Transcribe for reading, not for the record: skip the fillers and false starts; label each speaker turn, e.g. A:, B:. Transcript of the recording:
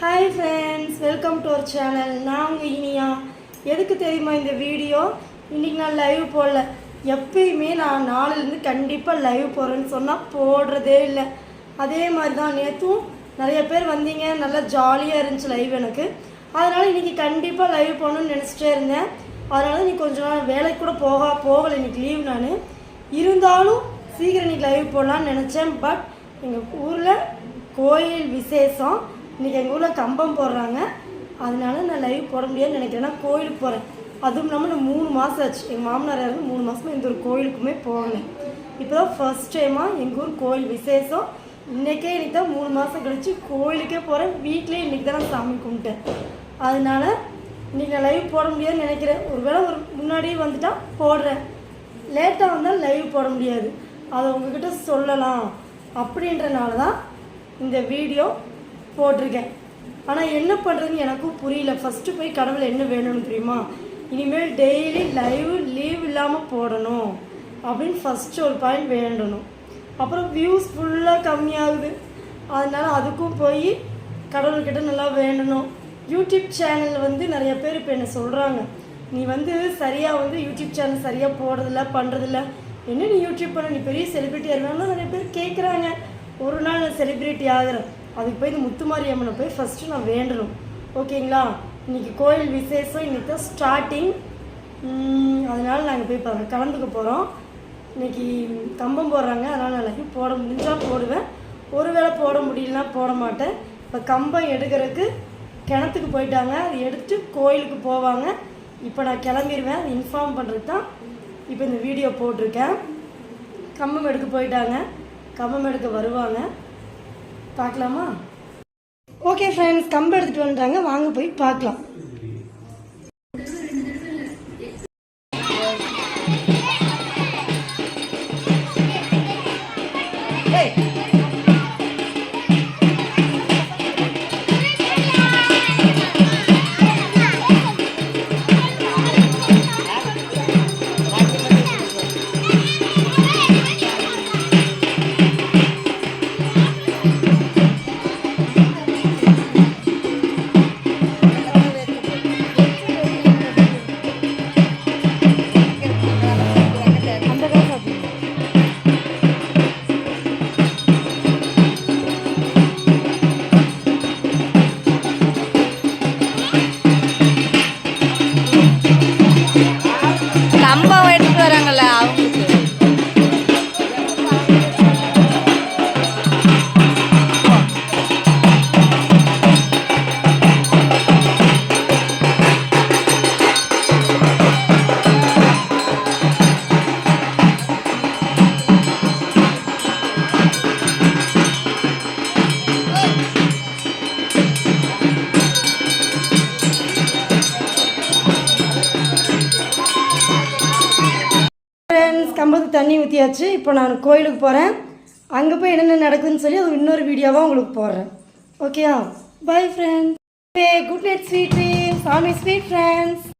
A: Hi friends, welcome to our channel. நான் உங்கள் இனியா. எதுக்கு தெரியுமா இந்த வீடியோ? இன்றைக்கி நான் லைவ் போடல. எப்பயுமே நான் நாளிலேருந்து கண்டிப்பாக லைவ் போடுறேன்னு சொன்னால் போடுறதே இல்லை. அதே மாதிரி தான் நேற்றும் நிறைய பேர் வந்தீங்க, நல்லா ஜாலியாக இருந்துச்சு லைவ் எனக்கு. அதனால் இன்றைக்கி கண்டிப்பாக லைவ் போகணுன்னு நினச்சிட்டே இருந்தேன். அதனால இன்றைக்கி கொஞ்சம் நாள் வேலைக்கு கூட போகலை. இன்றைக்கி லீவ் நான் இருந்தாலும் சீக்கிரம் இன்றைக்கி லைவ் போடலான்னு நினச்சேன். பட் எங்கள் ஊரில் கோயில் விசேஷம். இன்றைக்கி எங்கள் ஊரில் கம்பம் போடுறாங்க. அதனால நான் லைவ் போட முடியாதுன்னு நினைக்கிறேன். நான் கோயிலுக்கு போகிறேன். அதுவும் இல்லாமல் நான் 3 மாதம் ஆச்சு. எங்கள் மாமனார் இருந்து 3 மாதமாக எந்த ஒரு கோயிலுக்குமே போகலை. இப்போ தான் ஃபர்ஸ்ட் டைமாக எங்கள் ஊர் கோயில் விசேஷம். இன்றைக்கி தான் 3 மாதம் கழித்து கோயிலுக்கே போகிறேன். வீட்லேயே இன்றைக்கி தான் நான் சாமி கும்பிட்டேன். அதனால் இன்றைக்கி நான் லைவ் போட முடியாதுன்னு நினைக்கிறேன். ஒரு முன்னாடியே வந்துட்டால் போடுறேன். லேட்டாக வந்தால் லைவ் போட முடியாது. அதை உங்ககிட்ட சொல்லலாம் அப்படின்றனால தான் இந்த வீடியோ போட்டிருக்கேன். ஆனால் என்ன பண்ணுறதுன்னு எனக்கும் புரியல. ஃபஸ்ட்டு போய் கடவுள் என்ன வேணும்னு தெரியுமா? இனிமேல் டெய்லி லீவ் இல்லாமல் போடணும் அப்படின்னு ஃபஸ்ட்டு ஒரு பாயிண்ட் வேண்டணும். அப்புறம் வியூஸ் ஃபுல்லாக கம்மியாகுது. அதனால் அதுக்கும் போய் கடவுள்கிட்ட நல்லா வேண்டணும். யூடியூப் சேனல் நிறைய பேர் இப்போ என்ன சொல்கிறாங்க, நீ சரியாக யூடியூப் சேனல் சரியாக போடுறதில்ல, பண்ணுறதில்ல, என்ன நீ யூடியூப் பண்ண, நீ பெரிய செலிப்ரிட்டியாக இருந்தாலும் நிறைய பேர் கேட்குறாங்க. ஒரு நாள் நான் செலிப்ரிட்டி ஆகிறேன். அதுக்கு போய் இந்த முத்துமாரியம்மனை போய் ஃபஸ்ட்டு நான் வேண்டணும். ஓகேங்களா? இன்றைக்கி கோயில் விசேஷம். இன்றைக்கி தான் ஸ்டார்டிங். அதனால் நாங்கள் போய் கலந்துக்க போகிறோம். இன்றைக்கி கம்பம் போடுறாங்க. அதனால் நான் லைவ் போட முடிஞ்சால் போடுவேன். ஒருவேளை போட முடியலனா போட மாட்டேன். இப்போ கம்பம் எடுக்கிறதுக்கு கிணத்துக்கு போயிட்டாங்க. அது எடுத்துட்டு கோயிலுக்கு போவாங்க. இப்போ நான் கிளம்பிடுவேன். அது இன்ஃபார்ம் பண்ணுறது தான் இப்போ இந்த வீடியோ போட்டிருக்கேன். கம்பம் எடுக்க போயிட்டாங்க. கம்பம் எடுக்க வருவாங்க. பார்க்கலாமா? ஓகே ஃப்ரெண்ட்ஸ், கம்பம் எடுத்துகிட்டு வந்துட்டாங்க. வாங்க போய் பார்க்கலாம்.
B: கம்பம் எடுத்துட்டு வராங்கல்ல அவங்களுக்கு.
A: கம்பத்துக்கு தண்ணி ஊற்றியாச்சு. இப்போ நான் கோயிலுக்கு போகிறேன். அங்கே போய் என்னென்ன நடக்குதுன்னு சொல்லி அது இன்னொரு வீடியோவாக உங்களுக்கு போடுறேன். ஓகேயா? Bye friends. Good night, sweet dreams. Always sweet friends.